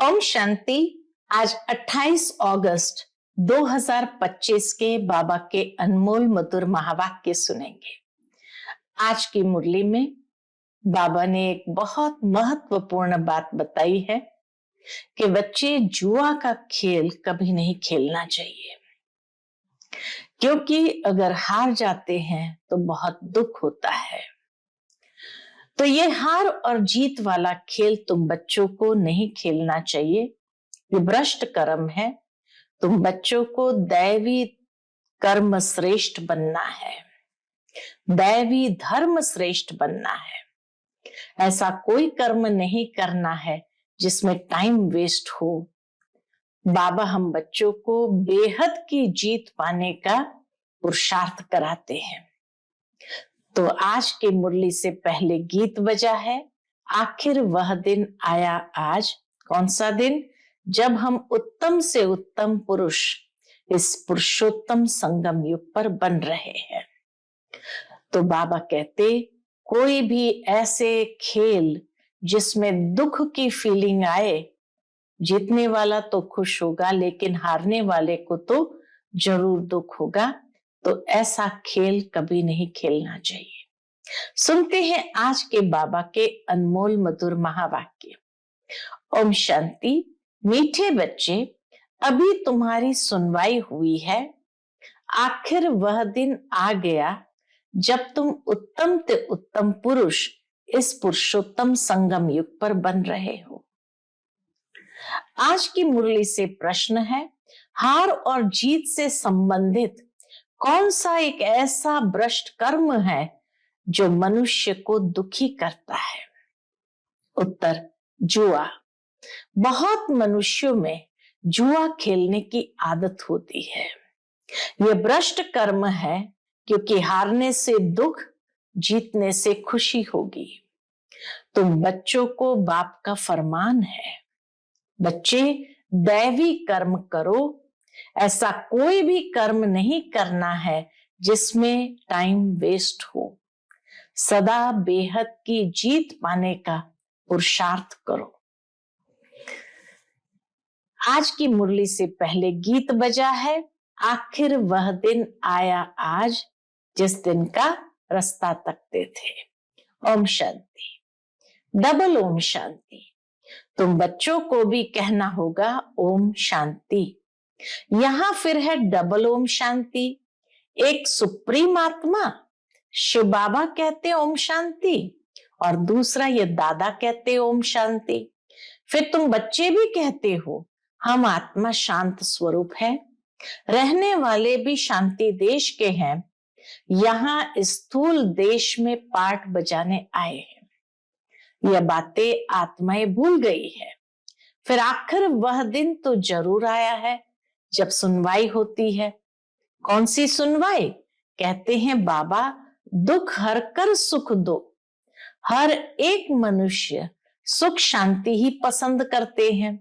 ओम शांति। आज 28 अगस्त 2025 के बाबा के अनमोल मधुर महावाक्य सुनेंगे। आज की मुरली में बाबा ने एक बहुत महत्वपूर्ण बात बताई है कि बच्चे जुआ का खेल कभी नहीं खेलना चाहिए, क्योंकि अगर हार जाते हैं तो बहुत दुख होता है। तो ये हार और जीत वाला खेल तुम बच्चों को नहीं खेलना चाहिए। ये भ्रष्ट कर्म है। तुम बच्चों को दैवी कर्म श्रेष्ठ बनना है, दैवी धर्म श्रेष्ठ बनना है। ऐसा कोई कर्म नहीं करना है जिसमें टाइम वेस्ट हो। बाबा हम बच्चों को बेहद की जीत पाने का पुरुषार्थ कराते हैं। तो आज की मुरली से पहले गीत बजा है, आखिर वह दिन आया आज। कौन सा दिन? जब हम उत्तम से उत्तम पुरुष इस पुरुषोत्तम संगम युग पर बन रहे हैं। तो बाबा कहते, कोई भी ऐसे खेल जिसमें दुख की फीलिंग आए, जीतने वाला तो खुश होगा लेकिन हारने वाले को तो जरूर दुख होगा, तो ऐसा खेल कभी नहीं खेलना चाहिए। सुनते हैं आज के बाबा के अनमोल मधुर महावाक्य। ओम शांति। मीठे बच्चे, अभी तुम्हारी सुनवाई हुई है। आखिर वह दिन आ गया जब तुम उत्तम से उत्तम पुरुष इस पुरुषोत्तम संगम युग पर बन रहे हो। आज की मुरली से प्रश्न है, हार और जीत से संबंधित कौन सा एक ऐसा भ्रष्ट कर्म है जो मनुष्य को दुखी करता है? उत्तर, जुआ। बहुत मनुष्यों में जुआ खेलने की आदत होती है। यह भ्रष्ट कर्म है, क्योंकि हारने से दुख, जीतने से खुशी होगी। तुम बच्चों को बाप का फरमान है, बच्चे दैवी कर्म करो। ऐसा कोई भी कर्म नहीं करना है जिसमें टाइम वेस्ट हो। सदा बेहद की जीत पाने का पुरुषार्थ करो। आज की मुरली से पहले गीत बजा है, आखिर वह दिन आया आज, जिस दिन का रास्ता तकते थे। ओम शांति। डबल ओम शांति। तुम बच्चों को भी कहना होगा ओम शांति। यहां फिर है डबल ओम शांति। एक सुप्रीम आत्मा शिव बाबा कहते ओम शांति, और दूसरा ये दादा कहते ओम शांति। फिर तुम बच्चे भी कहते हो हम आत्मा शांत स्वरूप है, रहने वाले भी शांति देश के हैं, यहाँ स्थूल देश में पाठ बजाने आए हैं। यह बातें आत्माएं भूल गई है। फिर आखिर वह दिन तो जरूर आया है जब सुनवाई होती है। कौन सी सुनवाई? कहते हैं बाबा, दुख हर कर सुख दो। हर एक मनुष्य सुख शांति ही पसंद करते हैं।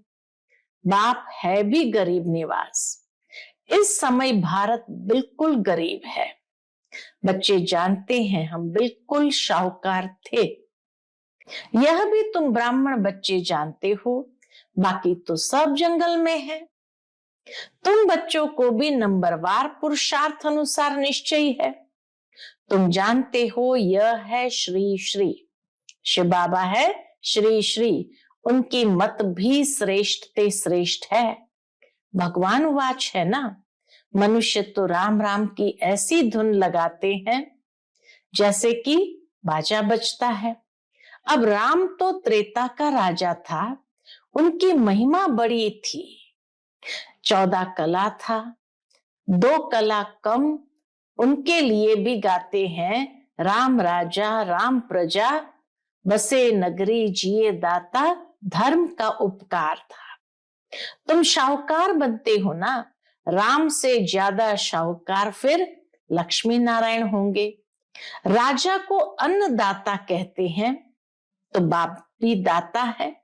बाप है भी गरीब निवास। इस समय भारत बिल्कुल गरीब है। बच्चे जानते हैं हम बिल्कुल शाहूकार थे। यह भी तुम ब्राह्मण बच्चे जानते हो, बाकी तो सब जंगल में है। तुम बच्चों को भी नंबरवार पुरुषार्थ अनुसार निश्चय है। तुम जानते हो यह है श्री श्री, शिव बाबा है श्री श्री। उनकी मत भी श्रेष्ठ ते श्रेष्ठ है। भगवान वाच है ना। मनुष्य तो राम राम की ऐसी धुन लगाते हैं जैसे कि बाजा बजता है। अब राम तो त्रेता का राजा था, उनकी महिमा बड़ी थी। 14 कला था, 2 कला कम। उनके लिए भी गाते हैं, राम राजा राम प्रजा, बसे नगरी जिए दाता, धर्म का उपकार था। तुम शाहूकार बनते हो ना। राम से ज्यादा शाहूकार फिर लक्ष्मी नारायण होंगे। राजा को अन्नदाता कहते हैं, तो बाप भी दाता है।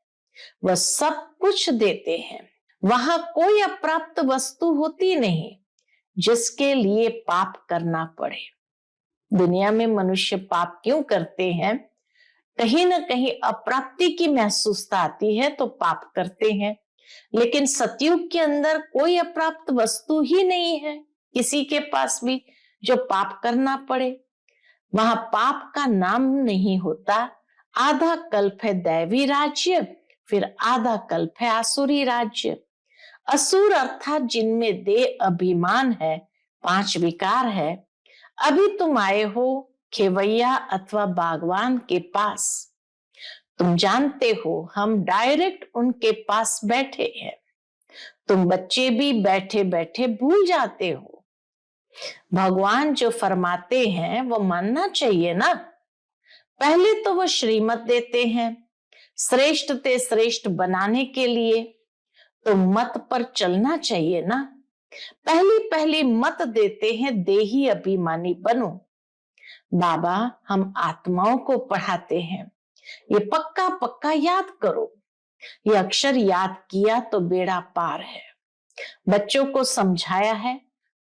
वह सब कुछ देते हैं। वहां कोई अप्राप्त वस्तु होती नहीं जिसके लिए पाप करना पड़े। दुनिया में मनुष्य पाप क्यों करते हैं? कहीं ना कहीं अप्राप्ति की महसूसता आती है तो पाप करते हैं। लेकिन सतयुग के अंदर कोई अप्राप्त वस्तु ही नहीं है किसी के पास भी जो पाप करना पड़े। वहां पाप का नाम नहीं होता। आधा कल्प है दैवी राज्य, फिर आधा कल्प है आसुरी राज्य। असुर अर्थात जिनमें देह अभिमान है, 5 विकार है। अभी तुम आए हो खेवैया अथवा बागवान के पास। तुम जानते हो हम डायरेक्ट उनके पास बैठे हैं। तुम बच्चे भी बैठे बैठे भूल जाते हो। भगवान जो फरमाते हैं वो मानना चाहिए ना। पहले तो वो श्रीमत देते हैं श्रेष्ठ ते श्रेष्ठ बनाने के लिए, तो मत पर चलना चाहिए ना। पहली पहली मत देते हैं देही अभिमानी बनो। बाबा हम आत्माओं को पढ़ाते हैं, ये पक्का पक्का याद करो। ये अक्षर याद किया तो बेड़ा पार है। बच्चों को समझाया है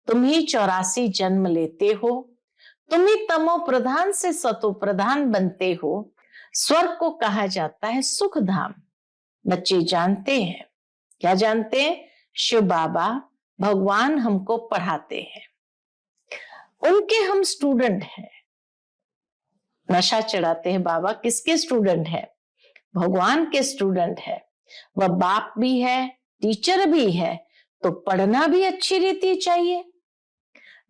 तुम ही 84 जन्म लेते हो, तुम ही तमो प्रधान से सतो प्रधान बनते हो। स्वर्ग को कहा जाता है सुख धाम। बच्चे जानते हैं, क्या जानते हैं? शिव बाबा भगवान हमको पढ़ाते हैं, उनके हम स्टूडेंट हैं। नशा चढ़ाते हैं बाबा, किसके स्टूडेंट है? भगवान के स्टूडेंट है। वह बाप भी है, टीचर भी है, तो पढ़ना भी अच्छी रीति चाहिए,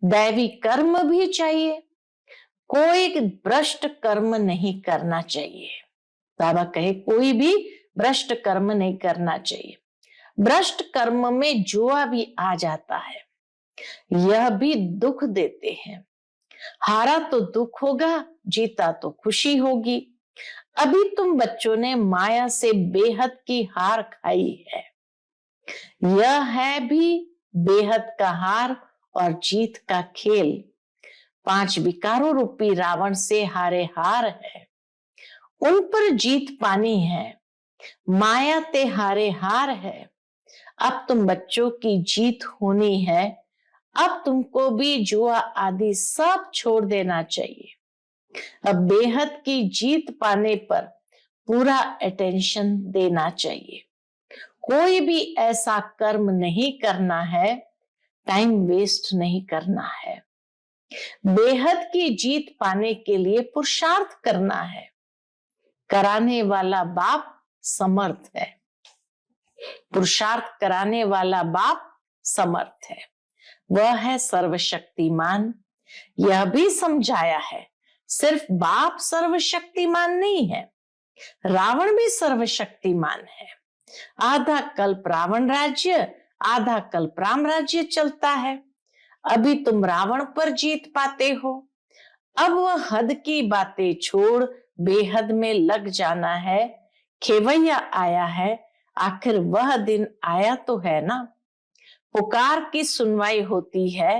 दैवी कर्म भी चाहिए, कोई भ्रष्ट कर्म नहीं करना चाहिए। बाबा कहे कोई भी भ्रष्ट कर्म नहीं करना चाहिए। भ्रष्ट कर्म में जुआ भी आ जाता है, यह भी दुख देते हैं। हारा तो दुख होगा, जीता तो खुशी होगी। अभी तुम बच्चों ने माया से बेहद की हार खाई है। यह है भी बेहद का हार और जीत का खेल। 5 विकारों रूपी रावण से हारे हार है, उन पर जीत पानी है। माया ते हारे हार है। अब तुम बच्चों की जीत होनी है। अब तुमको भी जुआ आदि सब छोड़ देना चाहिए। अब बेहद की जीत पाने पर पूरा अटेंशन देना चाहिए। कोई भी ऐसा कर्म नहीं करना है, टाइम वेस्ट नहीं करना है। बेहद की जीत पाने के लिए पुरुषार्थ करना है। कराने वाला बाप समर्थ है, पुरुषार्थ कराने वाला बाप समर्थ है। वह है सर्वशक्तिमान। यह भी समझाया है सिर्फ बाप सर्वशक्तिमान नहीं है, रावण भी सर्वशक्तिमान है। आधा कल्प रावण राज्य, आधा कल्प राम राज्य चलता है। अभी तुम रावण पर जीत पाते हो। अब वह हद की बातें छोड़ बेहद में लग जाना है। खेवैया आया है, आखिर वह दिन आया तो है ना। पुकार की सुनवाई होती है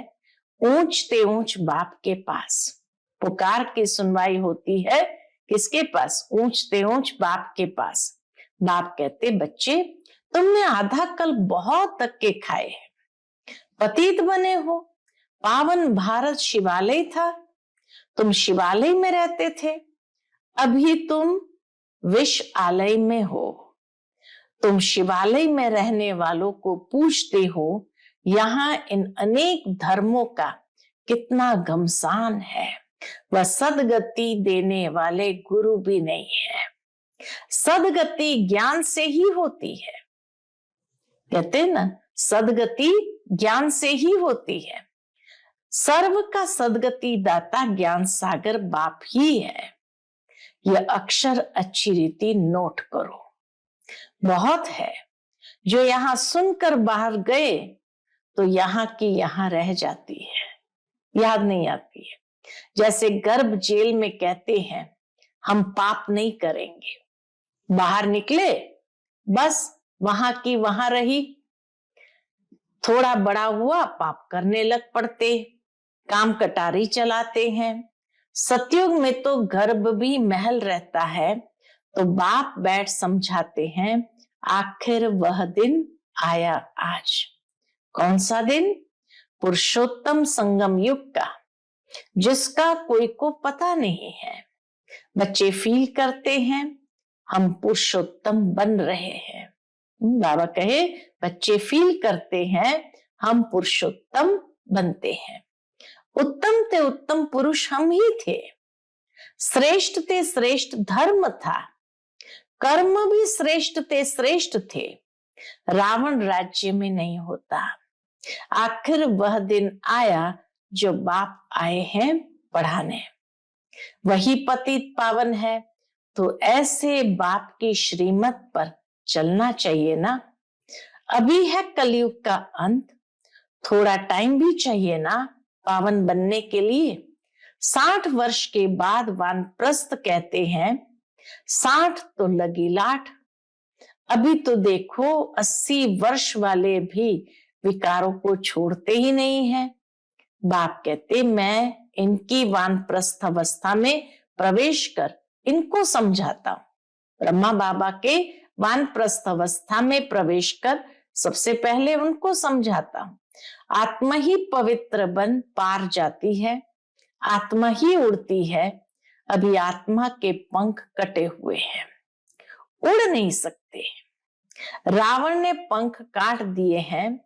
ऊंच ते ऊंच बाप के पास। पुकार की सुनवाई होती है किसके पास? ऊंच ते ऊंच बाप के पास। बाप कहते बच्चे तुमने आधा कल बहुत धक्के खाए हैं, पतित बने हो। पावन भारत शिवालय था, तुम शिवालय में रहते थे। अभी तुम विष आलय में हो। तुम शिवालय में रहने वालों को पूछते हो यहाँ इन अनेक धर्मों का कितना घमसान है। वह सदगति देने वाले गुरु भी नहीं है। सदगति ज्ञान से ही होती है। कहते ना सदगति ज्ञान से ही होती है। सर्व का सदगति दाता ज्ञान सागर बाप ही है। यह अक्षर अच्छी रीति नोट करो। बहुत है जो यहां सुनकर बाहर गए तो यहां की यहां रह जाती है, याद नहीं आती है। जैसे गर्भ जेल में कहते हैं हम पाप नहीं करेंगे, बाहर निकले बस वहां की वहां रही। थोड़ा बड़ा हुआ पाप करने लग पड़ते, काम कटारी चलाते हैं। सतयुग में तो गर्भ भी महल रहता है, तो बाप बैठ समझाते हैं आखिर वह दिन आया आज। कौन सा दिन? पुरुषोत्तम संगम युग का, जिसका कोई को पता नहीं है। बच्चे फील करते हैं हम पुरुषोत्तम बन रहे हैं। बाबा कहे बच्चे फील करते हैं हम पुरुषोत्तम बनते हैं। उत्तम ते उत्तम पुरुष हम ही थे, श्रेष्ठ ते श्रेष्ठ धर्म था, कर्म भी श्रेष्ठ ते श्रेष्ठ थे। रावण राज्य में नहीं होता। आखिर वह दिन आया जो बाप आए हैं पढ़ाने, वही पतित पावन है, तो ऐसे बाप की श्रीमत पर चलना चाहिए ना। अभी है कलयुग का अंत, थोड़ा टाइम भी चाहिए ना पावन बनने के लिए। 60 वर्ष के बाद वानप्रस्थ कहते हैं 60 तो लगी लाठ। अभी तो देखो 80 वर्ष वाले भी विकारों को छोड़ते ही नहीं है। बाप कहते मैं इनकी वानप्रस्थ अवस्था में प्रवेश कर इनको समझाता हूं। ब्रह्मा बाबा के वानप्रस्थ अवस्था में प्रवेश कर सबसे पहले उनको समझाता हूं। आत्मा ही पवित्र बन पार जाती है, आत्मा ही उड़ती है। अभी आत्मा के पंख कटे हुए हैं, उड़ नहीं सकते। रावण ने पंख काट दिए हैं,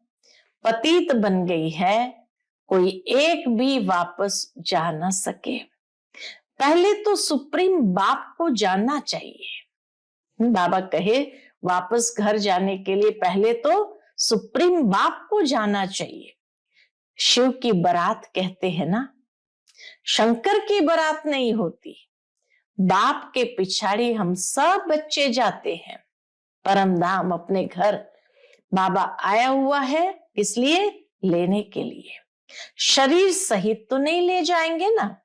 पतित बन गई है, कोई एक भी वापस जा न सके। पहले तो सुप्रीम बाप को जानना चाहिए। बाबा कहे वापस घर जाने के लिए पहले तो सुप्रीम बाप को जाना चाहिए। शिव की बारात कहते हैं ना, शंकर की बारात नहीं होती। बाप के पिछाड़ी हम सब बच्चे जाते हैं परम धाम अपने घर। बाबा आया हुआ है इसलिए लेने के लिए, शरीर सहित तो नहीं ले जाएंगे ना।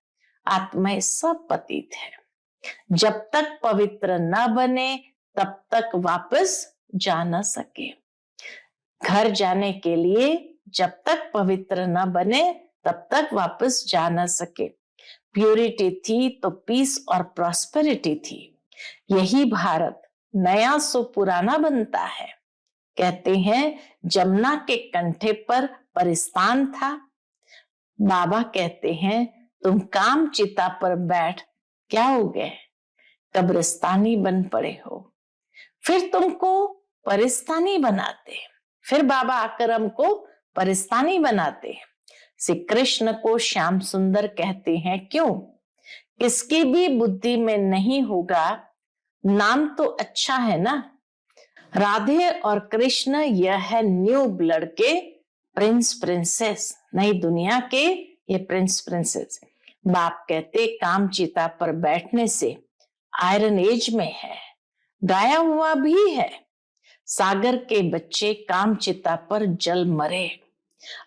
आत्माएं सब पतित है, जब तक पवित्र न बने तब तक वापस जा न सके। घर जाने के लिए जब तक पवित्र न बने तब तक वापस जा न सके। प्यूरिटी थी तो पीस और प्रॉस्पेरिटी थी। यही भारत नया सो पुराना बनता है। कहते हैं जमुना के कंठे पर परिस्तान था। बाबा कहते हैं तुम काम चिता पर बैठ क्या हो गए, कब्रिस्तानी बन पड़े हो। फिर तुमको परिस्तानी बनाते, फिर बाबा आकर हमको परिस्तानी बनाते। श्री कृष्ण को श्याम सुंदर कहते हैं क्यों? किसकी भी बुद्धि में नहीं होगा, नाम तो अच्छा है ना। राधे और कृष्ण यह है न्यू ब्लड के प्रिंस प्रिंसेस, नई दुनिया के ये प्रिंस प्रिंसेस। बाप कहते काम चिता पर बैठने से आयरन एज में है, गाया हुआ भी है। सागर के बच्चे काम चिता पर जल मरे।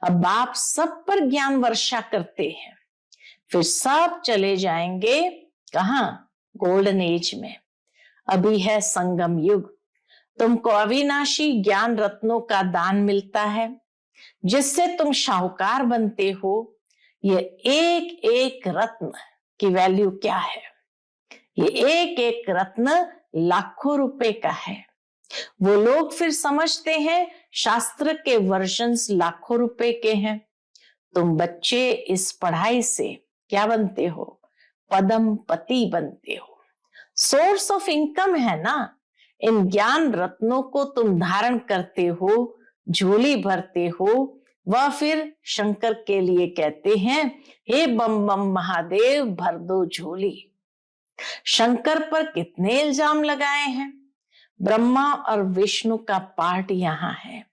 अब बाप सब पर ज्ञान वर्षा करते हैं, फिर सब चले जाएंगे कहां? गोल्डन एज में। अभी है संगम युग। तुमको अविनाशी ज्ञान रत्नों का दान मिलता है, जिससे तुम शाहूकार बनते हो। ये एक एक रत्न की वैल्यू क्या है? ये एक एक रत्न लाखों रुपए का है। वो लोग फिर समझते हैं शास्त्र के वर्जन्स लाखों रुपए के हैं। तुम बच्चे इस पढ़ाई से क्या बनते हो? पदम पति बनते हो। सोर्स ऑफ इनकम है ना। इन ज्ञान रत्नों को तुम धारण करते हो, झोली भरते हो। वह फिर शंकर के लिए कहते हैं हे बम बम महादेव भर दो झोली। शंकर पर कितने इल्जाम लगाए हैं। ब्रह्मा और विष्णु का पार्ट यहाँ है,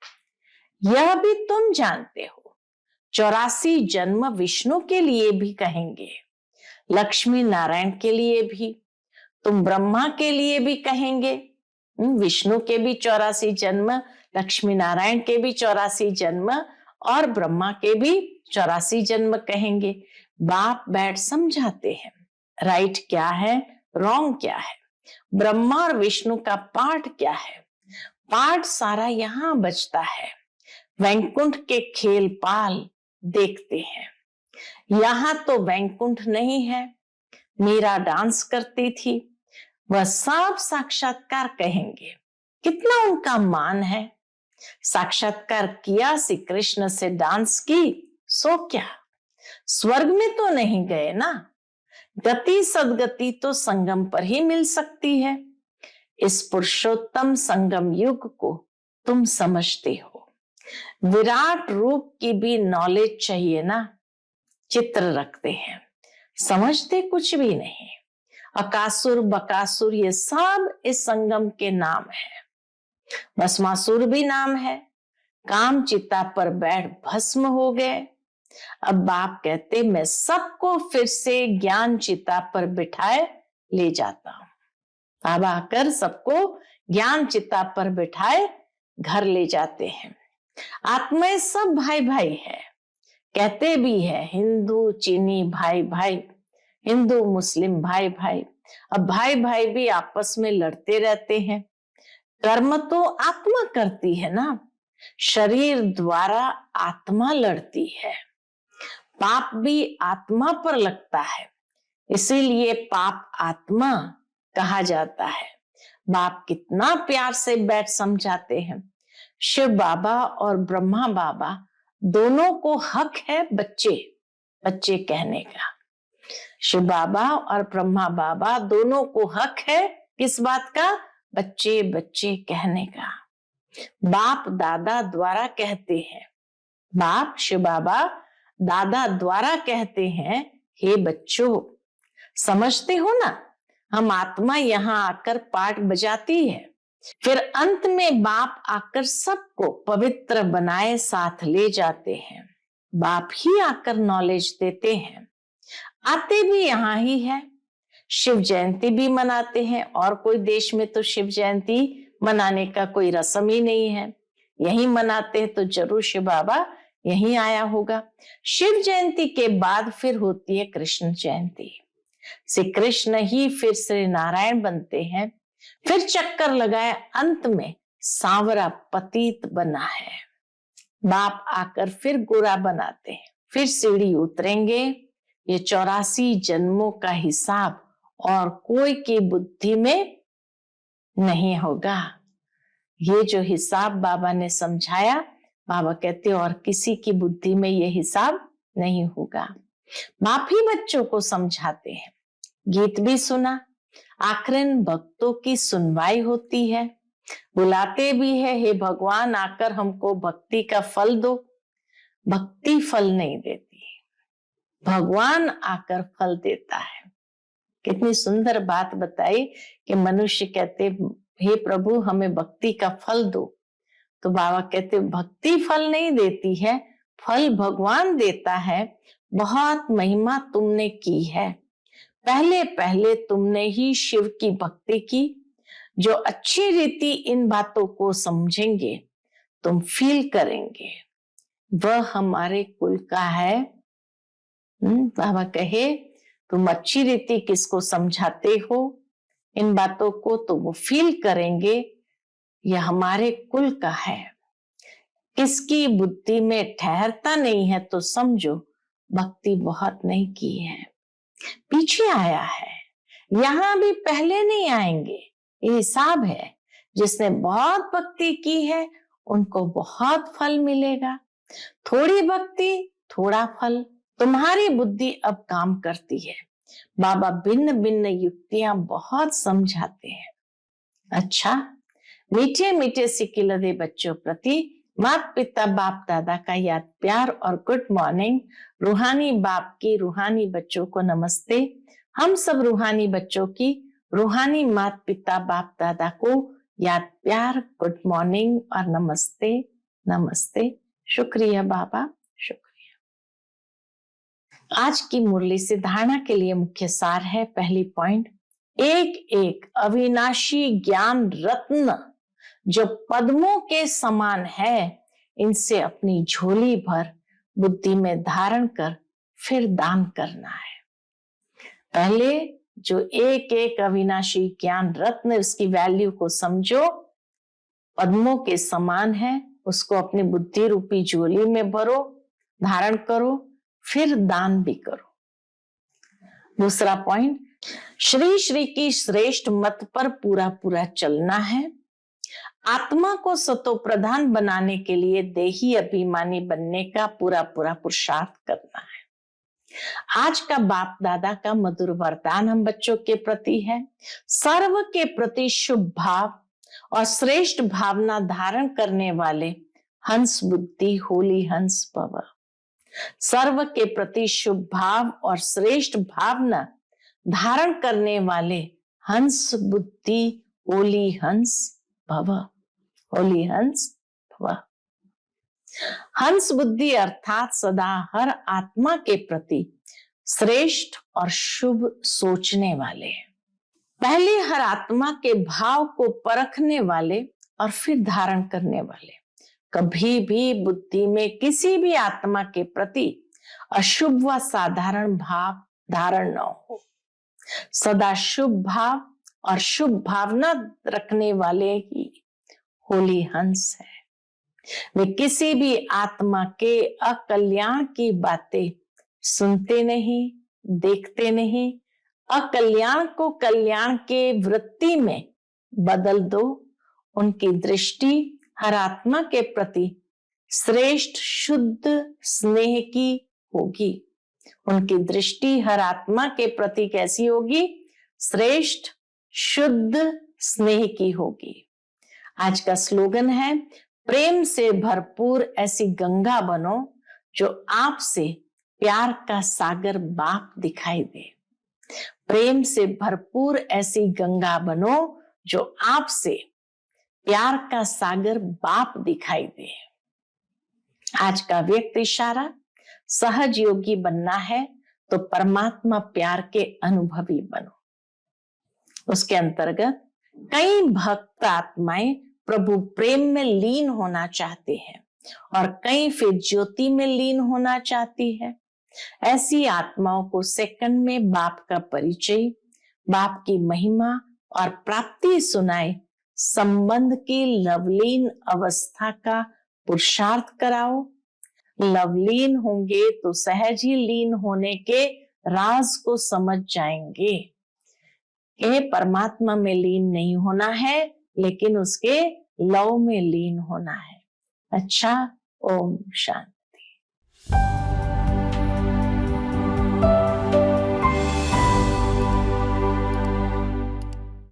यह भी तुम जानते हो। 84 जन्म विष्णु के लिए भी कहेंगे, लक्ष्मी नारायण के लिए भी, तुम ब्रह्मा के लिए भी कहेंगे। विष्णु के भी 84 जन्म, लक्ष्मी नारायण के भी 84 जन्म और ब्रह्मा के भी 84 जन्म कहेंगे। बाप बैठ समझाते हैं राइट क्या है, रॉन्ग क्या है, ब्रह्मा और विष्णु का पाठ क्या है। पाठ सारा यहाँ बचता है। वैकुंठ के खेल पाल देखते हैं, यहाँ तो वैकुंठ नहीं है। मीरा डांस करती थी, वह सब साक्षात्कार कहेंगे। कितना उनका मान है। साक्षात्कार किया, श्री कृष्ण से डांस की, सो क्या स्वर्ग में तो नहीं गए ना। गति सदगति तो संगम पर ही मिल सकती है। इस पुरुषोत्तम संगम युग को तुम समझते हो। विराट रूप की भी नॉलेज चाहिए ना। चित्र रखते हैं, समझते कुछ भी नहीं। अकासुर बकासुर ये सब इस संगम के नाम है। भस्मासुर भी नाम है। काम चिता पर बैठ भस्म हो गए। अब बाप कहते मैं सबको फिर से ज्ञान चिता पर बिठाए ले जाता हूं। बाबा आकर सबको ज्ञान चिता पर बिठाए घर ले जाते हैं। आत्माएं सब भाई भाई है, कहते भी है हिंदू चीनी भाई भाई, हिंदू मुस्लिम भाई भाई। अब भाई भाई भी आपस में लड़ते रहते हैं। कर्म तो आत्मा करती है ना, शरीर द्वारा आत्मा लड़ती है। पाप भी आत्मा पर लगता है, इसीलिए पाप आत्मा कहा जाता है। बाप कितना प्यार से बैठ समझाते हैं। शिव बाबा और ब्रह्मा बाबा दोनों को हक है बच्चे बच्चे कहने का। शिव बाबा और ब्रह्मा बाबा दोनों को हक है किस बात का? बच्चे बच्चे कहने का। बाप दादा द्वारा कहते हैं, बाप शिव बाबा दादा द्वारा कहते हैं, हे बच्चों समझते हो ना, हम आत्मा यहाँ आकर पाठ बजाती है, फिर अंत में बाप आकर सबको पवित्र बनाए साथ ले जाते हैं। बाप ही आकर नॉलेज देते हैं। आते भी यहाँ ही है। शिव जयंती भी मनाते हैं, और कोई देश में तो शिव जयंती मनाने का कोई रस्म ही नहीं है। यही मनाते हैं तो जरूर शिव बाबा यहीं आया होगा। शिव जयंती के बाद फिर होती है कृष्ण जयंती। श्री कृष्ण ही फिर श्री नारायण बनते हैं। फिर चक्कर लगाए, अंत में सांवरा पतित बना है। बाप आकर फिर गोरा बनाते हैं, फिर सीढ़ी उतरेंगे। ये 84 जन्मों का हिसाब और कोई की बुद्धि में नहीं होगा। ये जो हिसाब बाबा ने समझाया, बाबा कहते और किसी की बुद्धि में ये हिसाब नहीं होगा। बाप ही बच्चों को समझाते हैं। गीत भी सुना, आखिरन भक्तों की सुनवाई होती है। बुलाते भी है, हे भगवान आकर हमको भक्ति का फल दो। भक्ति फल नहीं देती, भगवान आकर फल देता है। कितनी सुंदर बात बताई कि मनुष्य कहते हे प्रभु हमें भक्ति का फल दो, तो बाबा कहते भक्ति फल नहीं देती है, फल भगवान देता है। बहुत महिमा तुमने की है, पहले पहले तुमने ही शिव की भक्ति की। जो अच्छी रीति इन बातों को समझेंगे, तुम फील करेंगे वह हमारे कुल का है। बाबा कहे तुम अच्छी रीति किसको समझाते हो इन बातों को, तो वो फील करेंगे यह हमारे कुल का है। किसकी बुद्धि में ठहरता नहीं है तो समझो भक्ति बहुत नहीं की है, पीछे आया है। यहां भी पहले नहीं आएंगे, ये हिसाब है। जिसने बहुत भक्ति की है उनको बहुत फल मिलेगा, थोड़ी भक्ति थोड़ा फल। तुम्हारी बुद्धि अब काम करती है। बाबा भिन्न भिन्न युक्तियां बहुत समझाते हैं। अच्छा, मीठे मीठे सिकिलदे बच्चों प्रति माता पिता बाप दादा का याद प्यार और गुड मॉर्निंग। रूहानी बाप की रूहानी बच्चों को नमस्ते। हम सब रूहानी बच्चों की रूहानी माता पिता बाप दादा को याद प्यार, गुड मॉर्निंग और नमस्ते नमस्ते। शुक्रिया बाबा, शुक्रिया। आज की मुरली से धारणा के लिए मुख्य सार है। पहली पॉइंट, एक एक अविनाशी ज्ञान रत्न जो पद्मों के समान है, इनसे अपनी झोली भर बुद्धि में धारण कर फिर दान करना है। पहले जो एक एक अविनाशी ज्ञान रत्न, उसकी वैल्यू को समझो, पद्मों के समान है, उसको अपनी बुद्धि रूपी झोली में भरो, धारण करो, फिर दान भी करो। दूसरा पॉइंट, श्री श्री की श्रेष्ठ मत पर पूरा पूरा चलना है। आत्मा को सतो प्रधान बनाने के लिए देही अभिमानी बनने का पूरा पूरा पुरुषार्थ करना है। आज का बाप दादा का मधुर वरदान हम बच्चों के प्रति है। सर्व के प्रति शुभ भाव और श्रेष्ठ भावना धारण करने वाले हंस बुद्धि होली हंस भव। सर्व के प्रति शुभ भाव और श्रेष्ठ भावना धारण करने वाले हंस बुद्धि होली हंस भव। होली हंस भव। हंस बुद्धि अर्थात सदा हर आत्मा के प्रति श्रेष्ठ और शुभ सोचने वाले, पहले हर आत्मा के भाव को परखने वाले और फिर धारण करने वाले। कभी भी बुद्धि में किसी भी आत्मा के प्रति अशुभ व साधारण भाव धारण न हो। सदा शुभ भाव और शुभ भावना रखने वाले ही होली हंस है। वे किसी भी आत्मा के अकल्याण की बातें सुनते नहीं, देखते नहीं। अकल्याण को कल्याण के वृत्ति में बदल दो। उनकी दृष्टि हर आत्मा के प्रति श्रेष्ठ शुद्ध स्नेह की होगी। उनकी दृष्टि हर आत्मा के प्रति कैसी होगी? श्रेष्ठ शुद्ध स्नेह की होगी। आज का स्लोगन है, प्रेम से भरपूर ऐसी गंगा बनो जो आपसे प्यार का सागर बाप दिखाई दे। प्रेम से भरपूर ऐसी गंगा बनो जो आपसे प्यार का सागर बाप दिखाई दे। आज का व्यक्त इशारा, सहज योगी बनना है तो परमात्मा प्यार के अनुभवी बनो। उसके अंतर्गत कई भक्त आत्माएं प्रभु प्रेम में लीन होना चाहते हैं और कई फिर ज्योति में लीन होना चाहती है। ऐसी आत्माओं को सेकंड में बाप का परिचय, बाप की महिमा और प्राप्ति सुनाए, संबंध की लवलीन अवस्था का पुरुषार्थ कराओ। लवलीन होंगे तो सहज ही लीन होने के राज को समझ जाएंगे। ये परमात्मा में लीन नहीं होना है, लेकिन उसके लव में लीन होना है। अच्छा, ओम शांति।